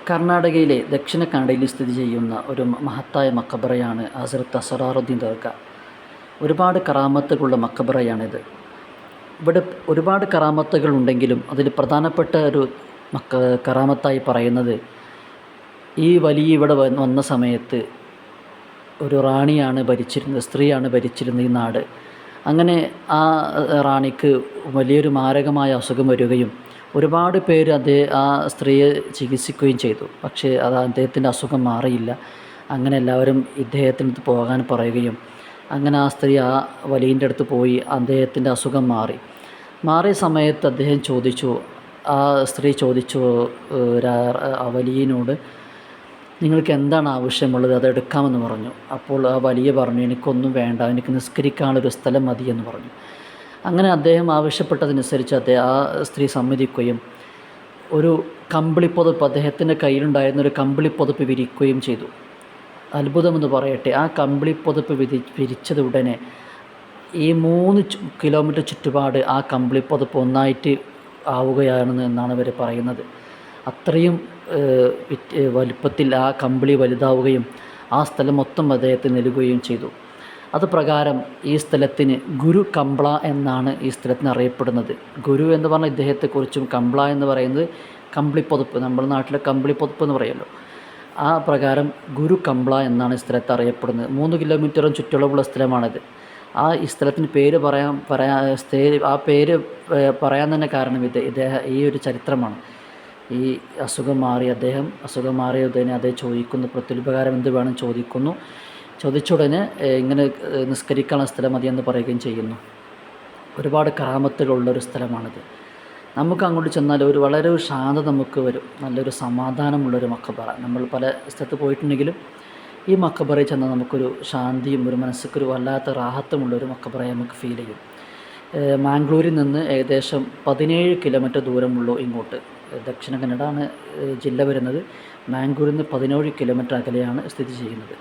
കർണാടകയിലെ ദക്ഷിണ കന്നഡയിൽ സ്ഥിതി ചെയ്യുന്ന ഒരു മഹത്തായ മഖബറയാണ് ഹസ്രത്ത് അസ്റാറുദ്ദീൻ ദർഗ. ഒരുപാട് കറാമത്തുകളുള്ള മഖബറയാണിത്. ഇവിടെ ഒരുപാട് കറാമത്തുകൾ ഉണ്ടെങ്കിലും അതിൽ പ്രധാനപ്പെട്ട ഒരു കറാമത്തായി പറയുന്നത്, ഈ വലിയ ഇവിടെ വന്ന സമയത്ത് ഒരു റാണിയാണ് ഭരിച്ചിരുന്നത്, സ്ത്രീയാണ് ഭരിച്ചിരുന്നത് ഈ നാട്. അങ്ങനെ ആ റാണിക്ക് വലിയൊരു മാരകമായ അസുഖം വരികയും ഒരുപാട് പേര് ആ സ്ത്രീയെ ചികിത്സിക്കുകയും ചെയ്തു. പക്ഷേ അത് അദ്ദേഹത്തിൻ്റെ അസുഖം മാറിയില്ല. അങ്ങനെ എല്ലാവരും ഇദ്ദേഹത്തിൻ്റെ അടുത്ത് പോകാൻ പറയുകയും അങ്ങനെ ആ സ്ത്രീ ആ വലിയൻ്റെ അടുത്ത് പോയി അദ്ദേഹത്തിൻ്റെ അസുഖം മാറിയ സമയത്ത് അദ്ദേഹം ചോദിച്ചു, ആ സ്ത്രീ ചോദിച്ചു ആ വലിയനോട്, നിങ്ങൾക്ക് എന്താണ് ആവശ്യമുള്ളത്, അത് എടുക്കാമെന്ന് പറഞ്ഞു. അപ്പോൾ ആ വലിയ പറഞ്ഞു, എനിക്കൊന്നും വേണ്ട, എനിക്ക് നിസ്കരിക്കാനുള്ളൊരു സ്ഥലം മതി എന്ന് പറഞ്ഞു. അങ്ങനെ അദ്ദേഹം ആവശ്യപ്പെട്ടതനുസരിച്ച് ആ സ്ത്രീ സമ്മതിക്കുകയും ഒരു കമ്പിളിപ്പൊതപ്പ്, അദ്ദേഹത്തിൻ്റെ കയ്യിലുണ്ടായിരുന്ന ഒരു കമ്പിളിപ്പൊതപ്പ് വിരിക്കുകയും ചെയ്തു. അത്ഭുതമെന്ന് പറയട്ടെ, ആ കമ്പിളിപ്പൊതപ്പ് വിരിച്ചത് ഉടനെ ഈ 3 കിലോമീറ്റർ ചുറ്റുപാട് ആ കമ്പിളിപ്പൊതപ്പ് ഒന്നായിട്ട് ആവുകയാണെന്ന് എന്നാണ് ഇവർ പറയുന്നത്. അത്രയും വലുപ്പത്തിൽ ആ കമ്പിളി വലുതാവുകയും ആ സ്ഥലം മൊത്തം അദ്ദേഹത്തിന് നൽകുകയും ചെയ്തു. അത് പ്രകാരം ഈ സ്ഥലത്തിന് ഗുരു കംബ്ല എന്നാണ് ഈ സ്ഥലത്തിന് അറിയപ്പെടുന്നത്. ഗുരു എന്ന് പറഞ്ഞാൽ ഇദ്ദേഹത്തെക്കുറിച്ചും, കംബ്ല എന്ന് പറയുന്നത് കമ്പിളിപ്പൊതപ്പ്, നമ്മുടെ നാട്ടിലെ കമ്പിളിപ്പൊതപ്പ് എന്ന് പറയുമല്ലോ, ആ പ്രകാരം ഗുരു കംബ്ല എന്നാണ് ഈ സ്ഥലത്ത് അറിയപ്പെടുന്നത്. 3 കിലോമീറ്ററും ചുറ്റളവുള്ള സ്ഥലമാണിത്. ഈ സ്ഥലത്തിന് പേര് ആ പേര് പറയാൻ തന്നെ കാരണം ഈ ഒരു ചരിത്രമാണ്. ഈ അസുഖം മാറിയതിനെ അദ്ദേഹം ചോദിക്കുന്നു, പ്രത്യുപകാരം എന്ത് വേണം ചോദിക്കുന്നു. ചോദിച്ച ഉടനെ ഇങ്ങനെ നിസ്കരിക്കാനുള്ള സ്ഥലം മതിയെന്ന് പറയുകയും ചെയ്യുന്നു. ഒരുപാട് കറാമത്തുകളുള്ളൊരു സ്ഥലമാണിത്. നമുക്ക് അങ്ങോട്ട് ചെന്നാൽ വളരെ ശാന്തത നമുക്ക് വരും, നല്ലൊരു സമാധാനമുള്ളൊരു മഖബറ. നമ്മൾ പല സ്ഥലത്ത് പോയിട്ടുണ്ടെങ്കിലും ഈ മഖബറയിൽ ചെന്നാൽ നമുക്കൊരു ശാന്തിയും ഒരു മനസ്സിക്കൊരു വല്ലാത്ത റാഹത്തുമുള്ളൊരു മഖബറയെ നമുക്ക് ഫീൽ ചെയ്യും. മാംഗ്ലൂരിൽ നിന്ന് ഏകദേശം 17 കിലോമീറ്റർ ദൂരമുള്ളൂ ഇങ്ങോട്ട്. ദക്ഷിണ കന്നഡ ആണ് ജില്ല വരുന്നത്. മാംഗ്ലൂരിൽ നിന്ന് 17 കിലോമീറ്റർ അകലെയാണ് സ്ഥിതി ചെയ്യുന്നത്.